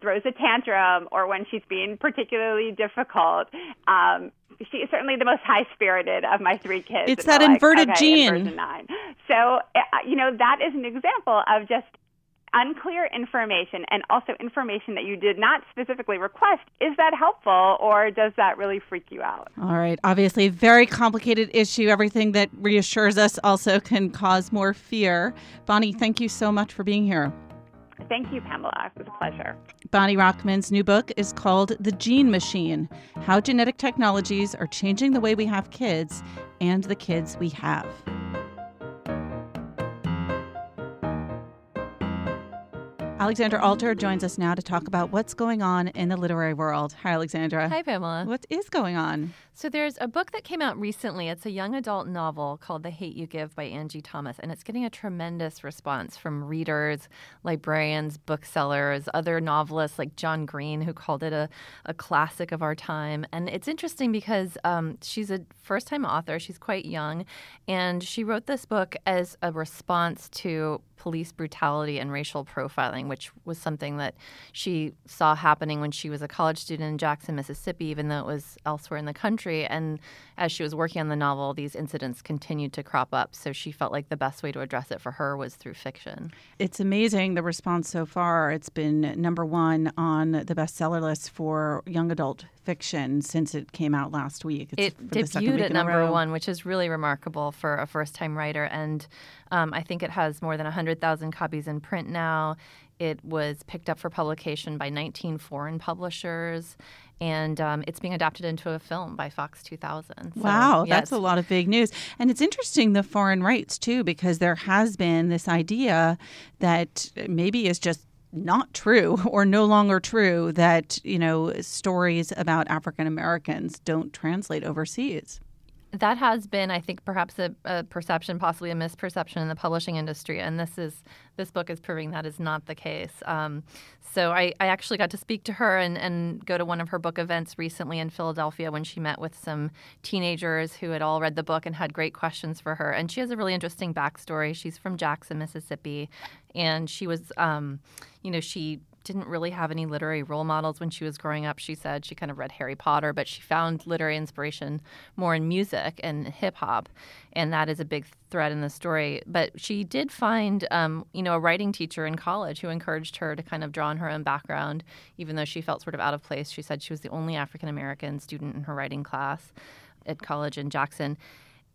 throws a tantrum or when she's being particularly difficult. She is certainly the most high-spirited of my three kids. It's that inverted gene. Inversion 9. So, that is an example of just unclear information and also information that you did not specifically request. Is that helpful, or does that really freak you out? All right. Obviously, a very complicated issue. Everything that reassures us also can cause more fear. Bonnie, thank you so much for being here. Thank you, Pamela. It was a pleasure. Bonnie Rochman's new book is called The Gene Machine: How Genetic Technologies Are Changing the Way We Have Kids and the Kids We Have. Alexandra Alter joins us now to talk about what's going on in the literary world. Hi, Alexandra. Hi, Pamela. What is going on? So there's a book that came out recently. It's a young adult novel called The Hate You Give by Angie Thomas, and it's getting a tremendous response from readers, librarians, booksellers, other novelists like John Green, who called it a classic of our time. And it's interesting because she's a first-time author. She's quite young, and she wrote this book as a response to police brutality and racial profiling, which was something that she saw happening when she was a college student in Jackson, Mississippi, even though it was elsewhere in the country. And as she was working on the novel, these incidents continued to crop up. So she felt like the best way to address it for her was through fiction. It's amazing, the response so far. It's been number 1 on the bestseller list for young adult fiction since it came out last week. It debuted at number 1, which is really remarkable for a first-time writer. And I think it has more than 100,000 copies in print now. It was picked up for publication by 19 foreign publishers, and it's being adapted into a film by Fox 2000. So, wow, that's a lot of big news. And it's interesting, the foreign rights, too, because there has been this idea that maybe is just not true or no longer true that, stories about African Americans don't translate overseas. That has been, I think, perhaps a perception, possibly a misperception in the publishing industry, and this book is proving that is not the case. So I actually got to speak to her and go to one of her book events recently in Philadelphia when she met with some teenagers who had all read the book and had great questions for her. And she has a really interesting backstory. She's from Jackson, Mississippi, and she was, she didn't really have any literary role models when she was growing up. She said she kind of read Harry Potter, but she found literary inspiration more in music and hip hop, and that is a big thread in the story. But she did find, a writing teacher in college who encouraged her to kind of draw on her own background, even though she felt sort of out of place. She said she was the only African American student in her writing class at college in Jackson.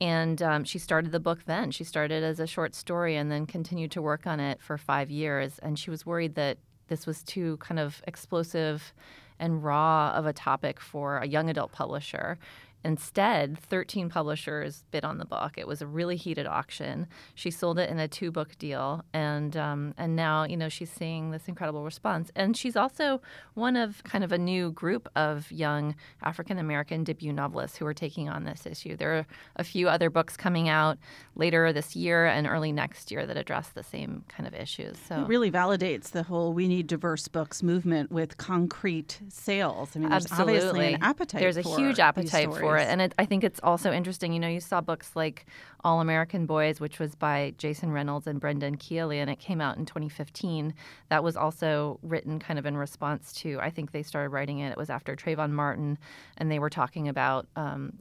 And she started the book then. She started as a short story and then continued to work on it for 5 years. And she was worried that this was too kind of explosive and raw of a topic for a young adult publisher. Instead, 13 publishers bid on the book. It was a really heated auction. She sold it in a 2-book deal, and now she's seeing this incredible response. And she's also one of kind of a new group of young African American debut novelists who are taking on this issue. There are a few other books coming out later this year and early next year that address the same kind of issues. So it really validates the whole "we need diverse books" movement with concrete sales. I mean, there's absolutely obviously an appetite. There's a huge appetite for it. And I think it's also interesting, you saw books like All American Boys, which was by Jason Reynolds and Brendan Keeley, and it came out in 2015. That was also written kind of in response to, I think they started writing it was after Trayvon Martin, and they were talking about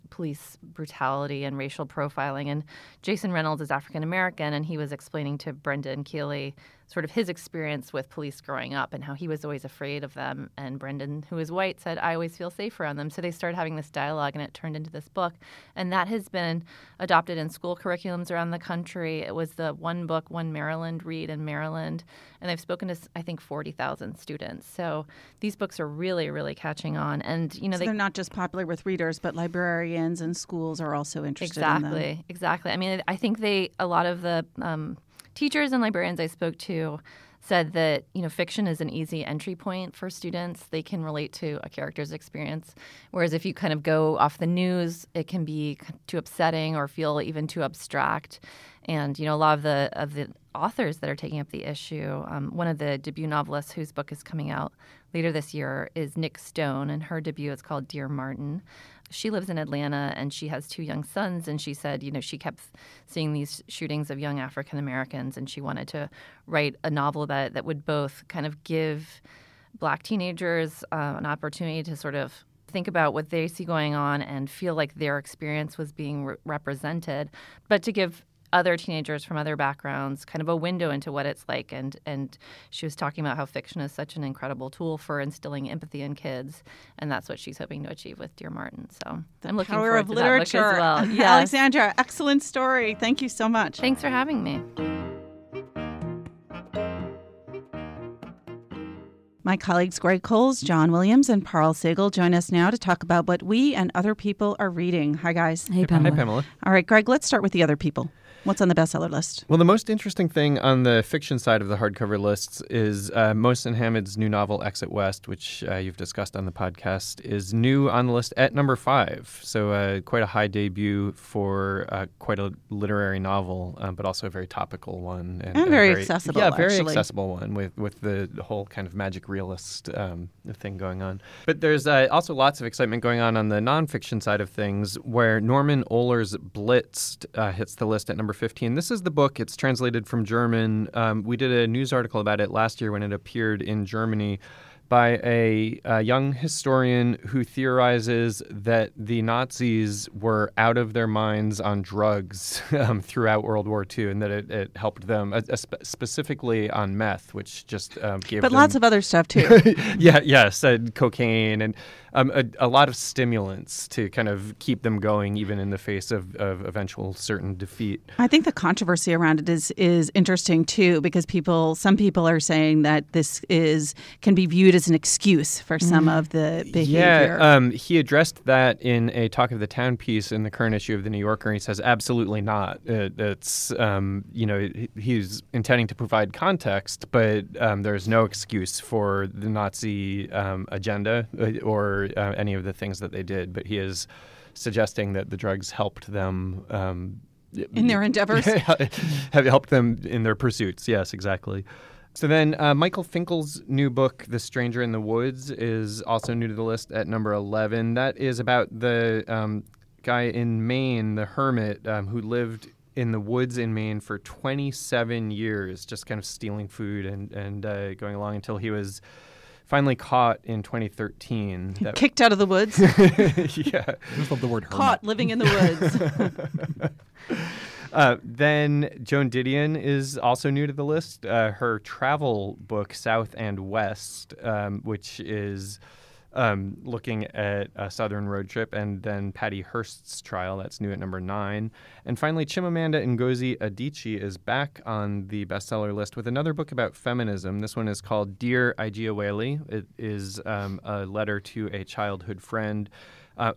police brutality and racial profiling. And Jason Reynolds is African American, and he was explaining to Brendan Keeley sort of his experience with police growing up and how he was always afraid of them. And Brendan, who is white, said, I always feel safe around them. So they started having this dialogue, and it turned into this book. And that has been adopted in school curriculums around the country. It was the One Book, One Maryland read in Maryland. And they've spoken to, I think, 40,000 students. So these books are really, really catching on. And, so they're not just popular with readers, but librarians and schools are also interested in them. Exactly. I mean, I think a lot of the teachers and librarians I spoke to said that, fiction is an easy entry point for students. They can relate to a character's experience. Whereas if you kind of go off the news, it can be too upsetting or feel even too abstract. And, a lot of the authors that are taking up the issue, one of the debut novelists whose book is coming out later this year is Nick Stone, and her debut is called Dear Martin. She lives in Atlanta, and she has 2 young sons, and she said, she kept seeing these shootings of young African Americans, and she wanted to write a novel that would both kind of give Black teenagers an opportunity to sort of think about what they see going on and feel like their experience was being represented, but to give other teenagers from other backgrounds kind of a window into what it's like. And she was talking about how fiction is such an incredible tool for instilling empathy in kids. And that's what she's hoping to achieve with Dear Martin. So I'm looking forward to that book as well. Yes. Alexandra, excellent story. Thank you so much. Thanks for having me. My colleagues Greg Coles, John Williams, and Parl Sagel join us now to talk about what we and other people are reading. Hi, guys. Hey, Pamela. Hi, Pamela. All right, Greg, let's start with the other people. What's on the bestseller list? Well, the most interesting thing on the fiction side of the hardcover lists is Mohsin Hamid's new novel, Exit West, which you've discussed on the podcast, is new on the list at number 5. So quite a high debut for quite a literary novel, but also a very topical one. And very accessible, Yeah, very accessible one with the whole kind of magic realist thing going on. But there's also lots of excitement going on the nonfiction side of things, where Norman Ohler's Blitzed hits the list at number 15. This is the book. It's translated from German. We did a news article about it last year when it appeared in Germany by a young historian who theorizes that the Nazis were out of their minds on drugs throughout World War II, and that it helped them, specifically on meth, which just gave But them... lots of other stuff, too. Yes, cocaine and a lot of stimulants to kind of keep them going, even in the face of eventual certain defeat. I think the controversy around it is interesting, too, because some people are saying that this can be viewed as an excuse for some of the behavior. Yeah, he addressed that in a Talk of the Town piece in the current issue of The New Yorker, and he says absolutely not. It's he's intending to provide context, but there's no excuse for the Nazi agenda or any of the things that they did. But he is suggesting that the drugs helped them in their endeavors, have helped them in their pursuits. Yes, exactly. So then Michael Finkel's new book, The Stranger in the Woods, is also new to the list at number 11. That is about the guy in Maine, the hermit, who lived in the woods in Maine for 27 years, just kind of stealing food and going along until he was finally caught in 2013. Kicked out of the woods? Yeah. I just love the word hermit. Caught living in the woods. Then Joan Didion is also new to the list. Her travel book, South and West, which is looking at a southern road trip, and then Patty Hearst's trial, that's new at number 9. And finally, Chimamanda Ngozi Adichie is back on the bestseller list with another book about feminism. This one is called Dear Ijeawele. It is a letter to a childhood friend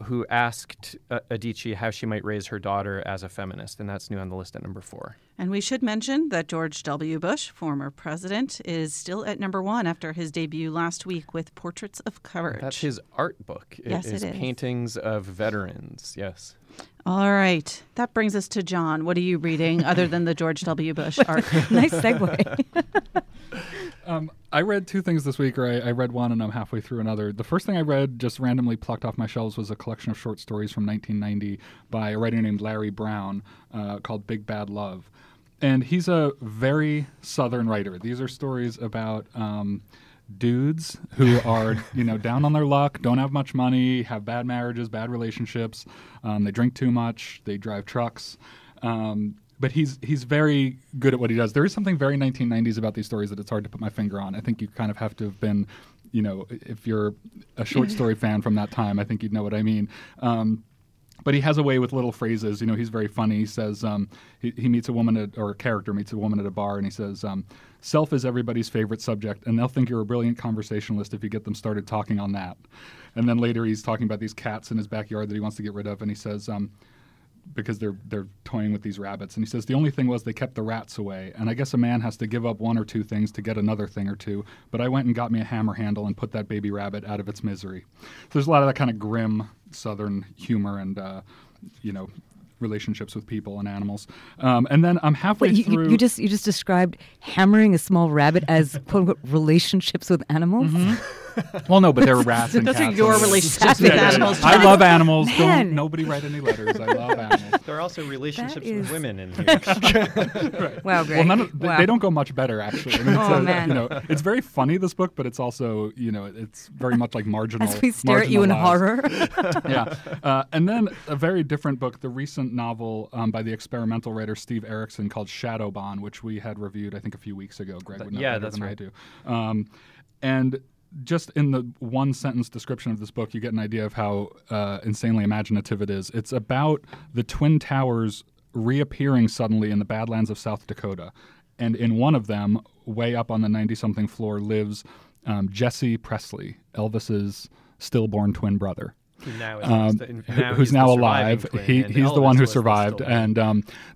who asked Adichie how she might raise her daughter as a feminist, and that's new on the list at number 4. And we should mention that George W. Bush, former president, is still at number 1 after his debut last week with Portraits of Courage. That's his art book. Yes, it is. Paintings of veterans, yes. All right. That brings us to John. What are you reading other than the George W. Bush art? Nice segue. I read 2 things this week, or I read one and I'm halfway through another. The first thing I read, just randomly plucked off my shelves, was a collection of short stories from 1990 by a writer named Larry Brown called Big Bad Love. And he's a very Southern writer. These are stories about dudes who are, down on their luck, don't have much money, have bad marriages, bad relationships. They drink too much. They drive trucks. But he's very good at what he does. There is something very 1990s about these stories that it's hard to put my finger on. I think you kind of have to have been, if you're a short story fan from that time, I think you'd know what I mean. But he has a way with little phrases. He's very funny. He says he meets a woman or a character meets a woman at a bar, and he says, self is everybody's favorite subject, and they'll think you're a brilliant conversationalist if you get them started talking on that. And then later he's talking about these cats in his backyard that he wants to get rid of, and he says, because they're toying with these rabbits. And he says the only thing was they kept the rats away. And I guess a man has to give up one or two things to get another thing or two. But I went and got me a hammer handle and put that baby rabbit out of its misery. So there's a lot of that kind of grim Southern humor and, relationships with people and animals. And then I'm halfway through. You just described hammering a small rabbit as quote unquote relationships with animals. Well, no, but they're rats and Those cats. are your relationships with animals. I love animals. Man. Don't nobody write any letters. I love animals. There are also relationships with women in here. Right. Wow, Greg. Well, Wow. they don't go much better, actually. I mean, Oh, man. It's very funny, this book, but it's also, it's very much like marginal. As we stare at you in marginalized. horror. Yeah. And then a very different book, the recent novel by the experimental writer Steve Erickson called Shadowban, which we had reviewed, I think, a few weeks ago. Greg would know better that's than right. I do. And just in the one-sentence description of this book, you get an idea of how insanely imaginative it is. It's about the Twin Towers reappearing suddenly in the Badlands of South Dakota. And in one of them, way up on the 90-something floor, lives Jesse Presley, Elvis's stillborn twin brother. Who's now alive. He's the one who survived. And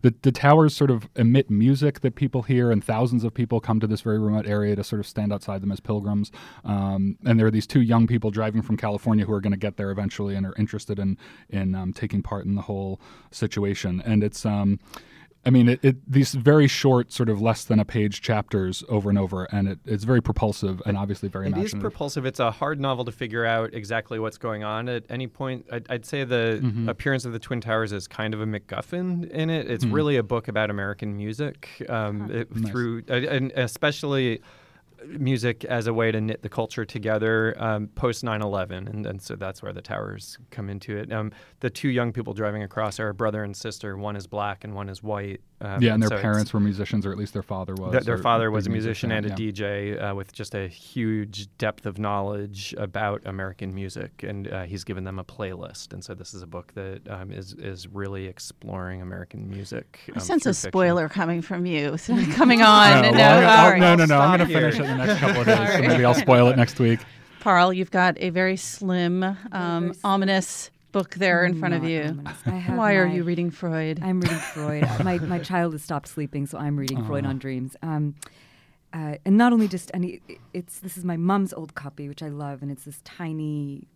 the towers sort of emit music that people hear, and thousands of people come to this very remote area to sort of stand outside them as pilgrims. And there are these two young people driving from California who are going to get there eventually and are interested in taking part in the whole situation. And it's these very short, sort of less than a page chapters over and over, and it's very propulsive and obviously very imaginative. It is propulsive. It's a hard novel to figure out exactly what's going on at any point. I'd say the appearance of the Twin Towers is kind of a MacGuffin in it. It's really a book about American music, through and especially music as a way to knit the culture together post 9/11, and so that's where the towers come into it. The two young people driving across are a brother and sister. One is black and one is white. And their parents were musicians, or at least their father was. Their father was a musician and a DJ with just a huge depth of knowledge about American music, and he's given them a playlist. And so this is a book that is really exploring American music. I sense a through spoiler coming from you. coming on. No, I'm going to finish it in the next couple of days, so maybe I'll spoil it next week. Parl, you've got a very slim, ominous book there in front of you. Why are you reading Freud? I'm reading Freud. My child has stopped sleeping, so I'm reading Freud on dreams. And not only just this is my mom's old copy, which I love, and it's this tiny,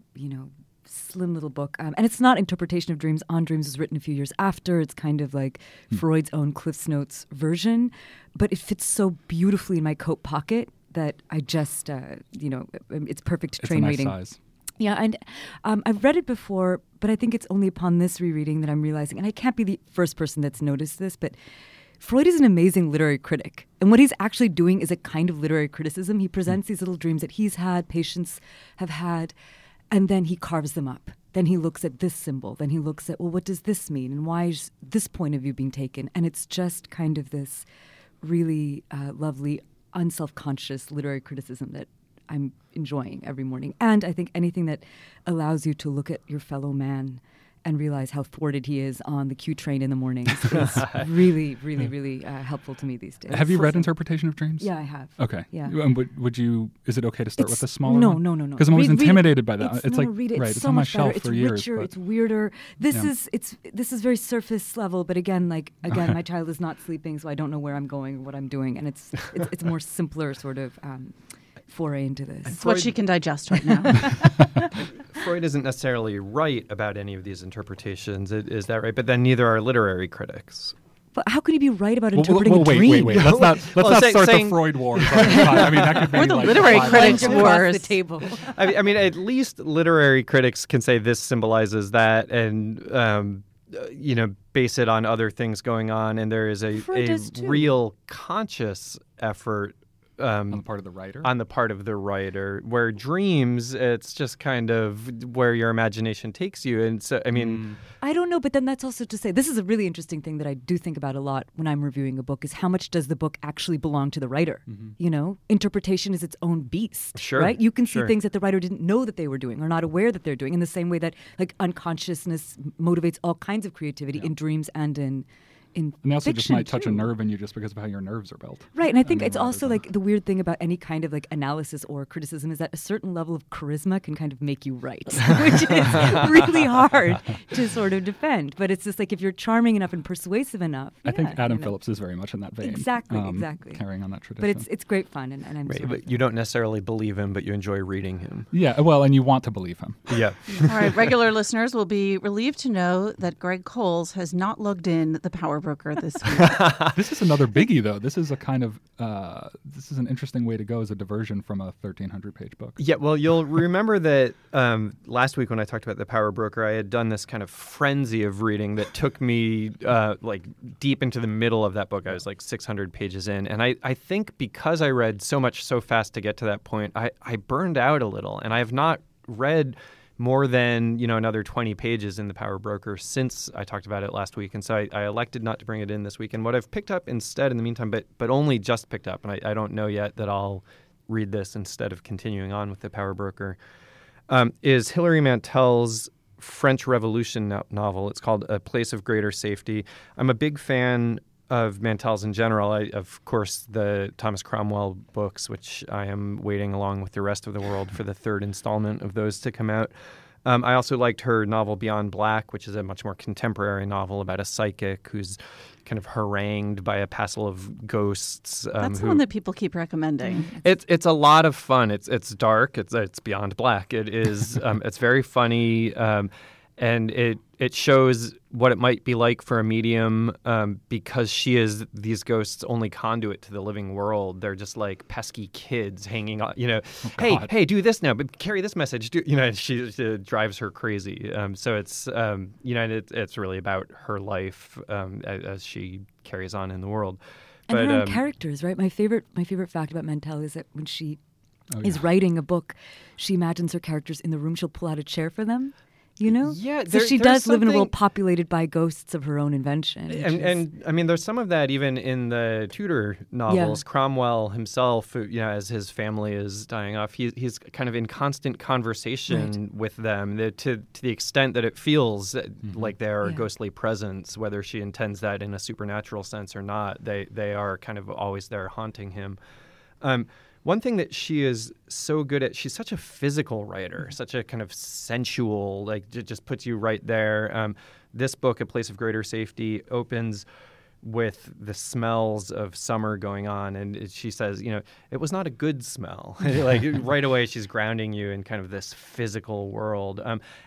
slim little book. And it's not Interpretation of Dreams. On Dreams was written a few years after. It's kind of like Freud's own Cliff's Notes version, but it fits so beautifully in my coat pocket that I just, it's perfect train reading. It's a nice size. Yeah, and I've read it before, but I think it's only upon this rereading that I'm realizing, and I can't be the first person that's noticed this, but Freud is an amazing literary critic. And what he's actually doing is a kind of literary criticism. He presents these little dreams that he's had, patients have had, and then he carves them up. Then he looks at this symbol. Then he looks at, well, what does this mean? And why is this point of view being taken? And it's just kind of this really lovely, unself-conscious literary criticism that I'm enjoying every morning. And I think anything that allows you to look at your fellow man and realize how thwarted he is on the Q train in the mornings is really, really, really helpful to me these days. Have you read Interpretation of Dreams? Yeah, I have. Okay. Yeah. And would you? Is it okay to start with the smaller no, one? No. Because I'm always intimidated by that. It's like read it. Right. It's It's so on my much shelf better. for years. It's richer. It's weirder. This is very surface level. But again, my child is not sleeping, so I don't know where I'm going or what I'm doing, and it's more simpler sort of foray into this. It's what she can digest right now. Freud isn't necessarily right about any of these interpretations. Is that right? But then neither are literary critics. But how can you be right about interpreting a dream? Wait. Let's not start the Freud wars. I mean, that could be or the like literary critics wars. The table. I mean, at least literary critics can say this symbolizes that, and base it on other things going on. And there is a real conscious effort. On the part of the writer? On the part of the writer, where dreams, it's just kind of where your imagination takes you. And so, I mean... I don't know, but then that's also to say, this is a really interesting thing that I do think about a lot when I'm reviewing a book, is how much does the book actually belong to the writer? Mm-hmm. Interpretation is its own beast, sure, right? You can see things that the writer didn't know that they were doing or not aware that they're doing, in the same way that unconsciousness motivates all kinds of creativity in dreams and in And they also just fiction, might touch a too. nerve in you just because of how your nerves are built. Right, and I think mean, it's rather also than- like the weird thing about any kind of like analysis or criticism is that a certain level of charisma can kind of make you right, which is really hard to sort of defend. But it's just like if you're charming enough and persuasive enough. I think yeah, Adam you know. Phillips is very much in that vein. Exactly. Carrying on that tradition. But it's great fun, and I'm Right, sort but of, you don't necessarily believe him, but you enjoy reading him. Yeah, well, and you want to believe him. Yeah. All right, regular listeners will be relieved to know that Greg Coles has not logged in the Power Broker this week. This is another biggie, though. This is a kind of this is an interesting way to go as a diversion from a 1,300-page book. Yeah, well, you'll remember that last week when I talked about The Power Broker, I had done this kind of frenzy of reading that took me like deep into the middle of that book. I was like 600 pages in. And I think because I read so much so fast to get to that point, I burned out a little. And I have not read more than, another 20 pages in The Power Broker since I talked about it last week. And so I elected not to bring it in this week. And what I've picked up instead in the meantime, but only just picked up, and I don't know yet that I'll read this instead of continuing on with The Power Broker, is Hilary Mantel's French Revolution novel. It's called A Place of Greater Safety. I'm a big fan of Mantel's in general. Of course, the Thomas Cromwell books, which I am waiting along with the rest of the world for the third installment of those to come out. I also liked her novel Beyond Black, which is a much more contemporary novel about a psychic who's kind of harangued by a passel of ghosts. That's the one that people keep recommending. It's a lot of fun. It's dark. It's Beyond Black. It is. It's very funny. And it shows what it might be like for a medium because she is these ghosts' only conduit to the living world. They're just like pesky kids hanging on, hey, do this now, but carry this message. And she drives her crazy. So it's, and it's really about her life as she carries on in the world. and her own characters, right? My favorite fact about Mantel is that when she is writing a book, she imagines her characters in the room. She'll pull out a chair for them. Yeah, so she does live in a world populated by ghosts of her own invention. And I mean, there's some of that even in the Tudor novels. Yeah. Cromwell himself, as his family is dying off, he's kind of in constant conversation with them to the extent that it feels like they are a ghostly presence, whether she intends that in a supernatural sense or not. They are kind of always there haunting him. One thing that she is so good at, she's such a physical writer, such a kind of sensual, like it just puts you right there. This book, A Place of Greater Safety, opens with the smells of summer going on. And she says, it was not a good smell. Like right away, she's grounding you in kind of this physical world.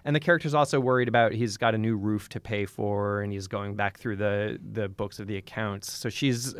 And the character's also worried about, he's got a new roof to pay for, and he's going back through the books of the accounts. So she's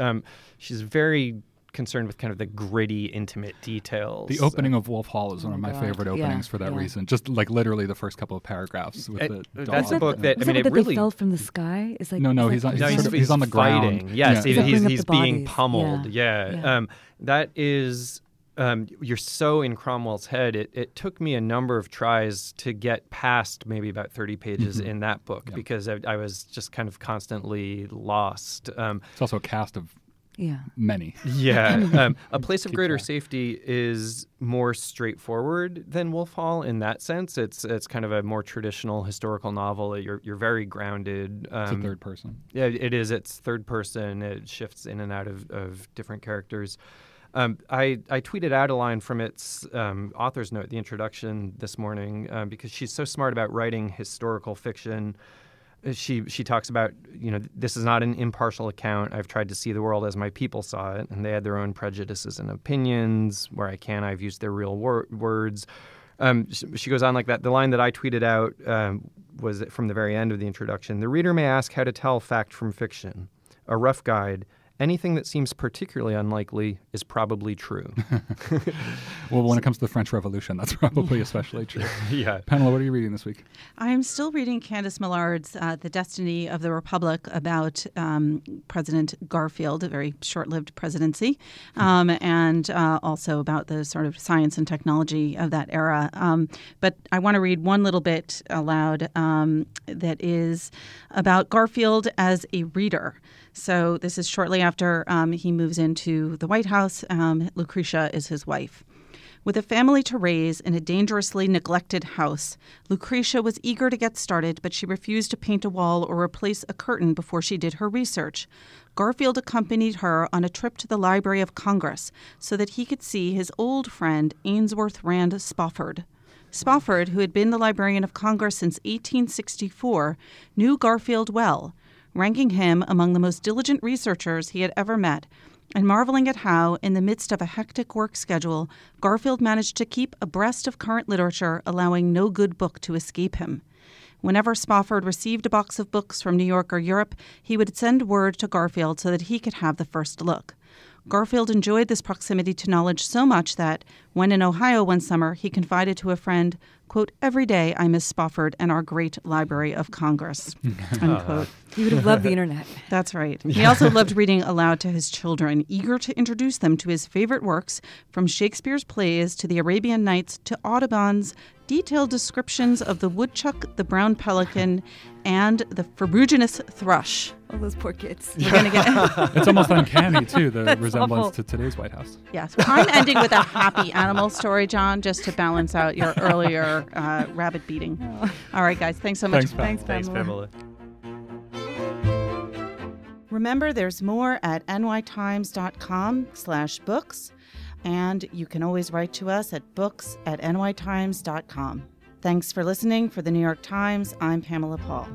very concerned with kind of the gritty, intimate details. The opening of Wolf Hall is one of my favorite openings for that reason. Just like literally the first couple of paragraphs with the dog. That's a book that, it really... they fell from the sky? It's like, no, he's on the fighting. ground. Yes, Yeah. he's being pummeled. Yeah. That is... you're so in Cromwell's head. It took me a number of tries to get past maybe about 30 pages in that book because I was just kind of constantly lost. It's also a cast of many. Yeah. A Place of Greater Safety is more straightforward than Wolf Hall in that sense. It's kind of a more traditional historical novel. You're very grounded. It's a third person. Yeah, it is. It's third person. It shifts in and out of different characters. I tweeted out a line from its author's note, the introduction this morning, because she's so smart about writing historical fiction. She talks about, this is not an impartial account. I've tried to see the world as my people saw it, and they had their own prejudices and opinions. Where I can, I've used their real words. She goes on like that. The line that I tweeted out was from the very end of the introduction. The reader may ask how to tell fact from fiction. A rough guide. Anything that seems particularly unlikely is probably true. Well, when it comes to the French Revolution, that's probably especially true. Yeah. Pamela, what are you reading this week? I'm still reading Candice Millard's The Destiny of the Republic about President Garfield, a very short-lived presidency, and also about the sort of science and technology of that era. But I want to read one little bit aloud that is about Garfield as a reader. So this is shortly after he moves into the White House. Lucretia is his wife. With a family to raise in a dangerously neglected house, Lucretia was eager to get started, but she refused to paint a wall or replace a curtain before she did her research. Garfield accompanied her on a trip to the Library of Congress so that he could see his old friend Ainsworth Rand Spofford. Spofford, who had been the Librarian of Congress since 1864, knew Garfield well, ranking him among the most diligent researchers he had ever met, and marveling at how, in the midst of a hectic work schedule, Garfield managed to keep abreast of current literature, allowing no good book to escape him. Whenever Spofford received a box of books from New York or Europe, he would send word to Garfield so that he could have the first look. Garfield enjoyed this proximity to knowledge so much that, when in Ohio one summer, he confided to a friend, quote, "Every day I miss Spofford and our great Library of Congress," unquote. He would have loved the internet. That's right. He also loved reading aloud to his children, eager to introduce them to his favorite works, from Shakespeare's plays to the Arabian Nights to Audubon's detailed descriptions of the woodchuck, the brown pelican, and the ferruginous thrush. All those poor kids. We're gonna get It's almost uncanny, too, the That's resemblance awful. to today's White House. Yes. Well, I'm ending with a happy animal story, John, just to balance out your earlier rabbit beating. Oh. All right, guys. Thanks so much. Thanks, Pam. Thanks, Pamela. Remember, there's more at nytimes.com/books, and you can always write to us at books@nytimes.com. Thanks for listening. For the New York Times, I'm Pamela Paul.